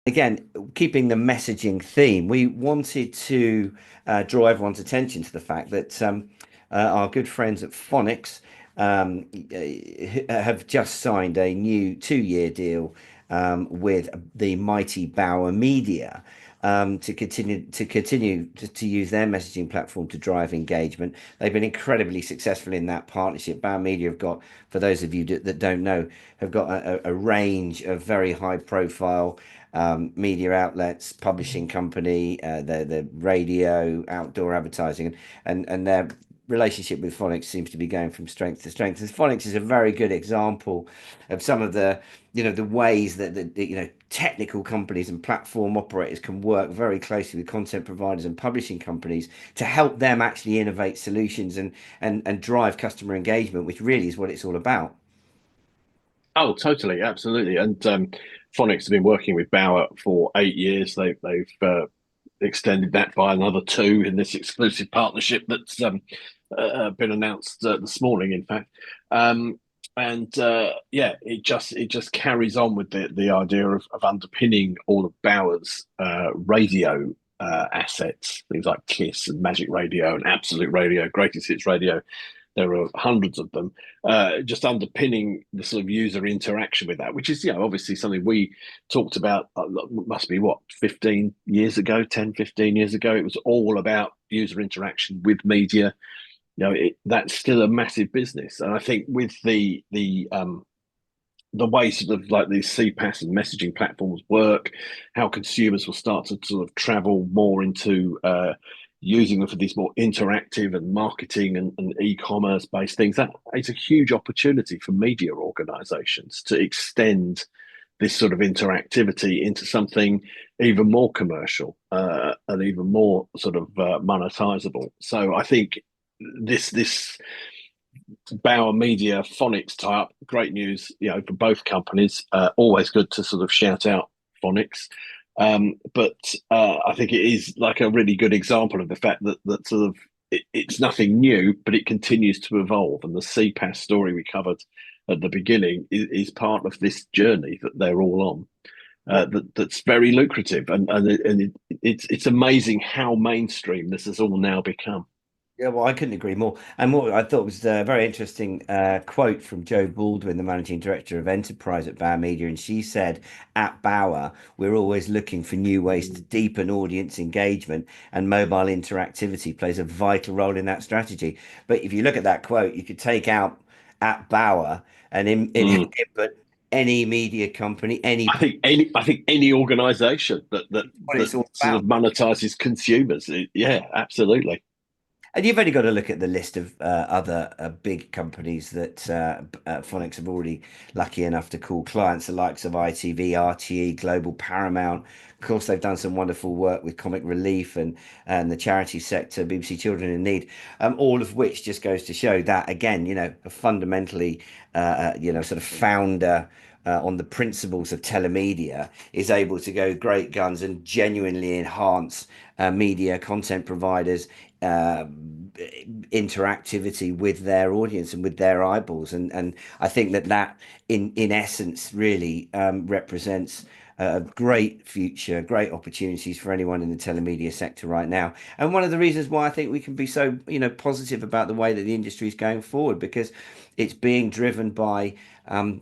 again, keeping the messaging theme, we wanted to draw everyone's attention to the fact that our good friends at Fonix have just signed a new 2-year deal with the mighty Bauer Media. To use their messaging platform to drive engagement. They've been incredibly successful in that partnership. Bauer Media have got, for those of you that don't know, have got a range of very high profile media outlets, publishing company, the radio, outdoor advertising, and their relationship with Fonix seems to be going from strength to strength. And Fonix is a very good example of some of the ways that the technical companies and platform operators can work very closely with content providers and publishing companies to help them actually innovate solutions and drive customer engagement, which really is what it's all about. Oh, totally, absolutely. And Fonix have been working with Bauer for 8 years. They've extended that by another two in this exclusive partnership that's been announced this morning, in fact. And yeah, it just carries on with the idea of underpinning all of Bauer's radio assets, things like Kiss and Magic Radio and Absolute Radio, Greatest Hits Radio. There are hundreds of them, just underpinning the sort of user interaction with that, which is, obviously something we talked about, must be what, 15 years ago, 10, 15 years ago. It was all about user interaction with media. That's still a massive business. And I think with the way sort of like these CPaaS and messaging platforms work, how consumers will start to sort of travel more into using them for these more interactive and marketing and e-commerce based things. That is a huge opportunity for media organizations to extend this sort of interactivity into something even more commercial and even more sort of monetizable. So I think this Bauer Media Fonix tie-up, great news, for both companies. Always good to sort of shout out Fonix. But I think it is like a really good example of the fact that sort of it's nothing new, but it continues to evolve. And the CPaaS story we covered at the beginning is part of this journey that they're all on. That's very lucrative, and it's amazing how mainstream this has all now become. Yeah, well, I couldn't agree more. And what I thought was a very interesting quote from Joe Baldwin, the managing director of enterprise at Bauer Media. And she said, at Bauer, we're always looking for new ways to deepen audience engagement, and mobile interactivity plays a vital role in that strategy. But if you look at that quote, you could take out at Bauer and in Mm. input any media company, I think any organisation what that it's all sort of about. monetizes consumers, yeah, absolutely. And you've only got to look at the list of other big companies that Fonix have already lucky enough to call clients, the likes of ITV, RTE, Global, Paramount. Of course, they've done some wonderful work with Comic Relief and the charity sector, BBC Children in Need, all of which just goes to show that, again, a fundamentally, sort of founder on the principles of telemedia is able to go great guns and genuinely enhance media content providers interactivity with their audience and with their eyeballs, and I think that in essence really represents a great future, great opportunities for anyone in the telemedia sector right now. And one of the reasons why I think we can be so positive about the way that the industry is going forward, because it's being driven by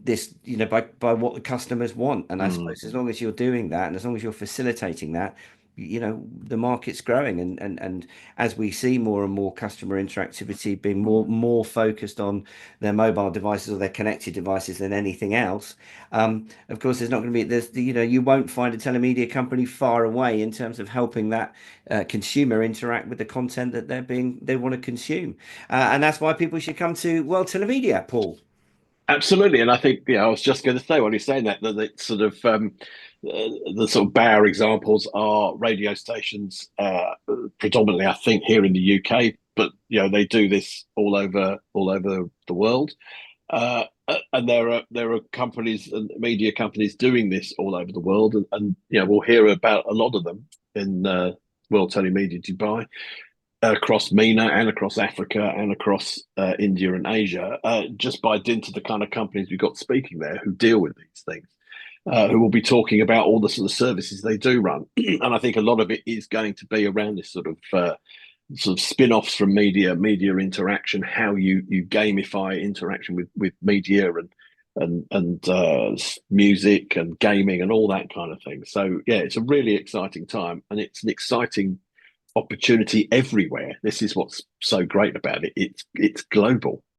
this, by what the customers want. And I Mm. suppose as long as you're doing that and as long as you're facilitating that, the market's growing, and as we see more and more customer interactivity being more focused on their mobile devices or their connected devices than anything else. Of course, there's not going to be you won't find a telemedia company far away in terms of helping that consumer interact with the content that they want to consume, and that's why people should come to World Telemedia, Paul. Absolutely, and I think I was just going to say when you're saying that it's sort of the sort of Bauer examples are radio stations, predominantly I think here in the UK, but they do this all over the world, and there are companies and media companies doing this all over the world, and we'll hear about a lot of them in World Telemedia Dubai, across MENA and across Africa and across India and Asia, just by dint of the kind of companies we've got speaking there who deal with these things. who will be talking about all the sort of services they do run. And I think a lot of it is going to be around this sort of spin-offs from media interaction, how you gamify interaction with media and music and gaming and all that kind of thing. So yeah, it's a really exciting time, and it's an exciting opportunity everywhere. This is what's so great about it. It's global.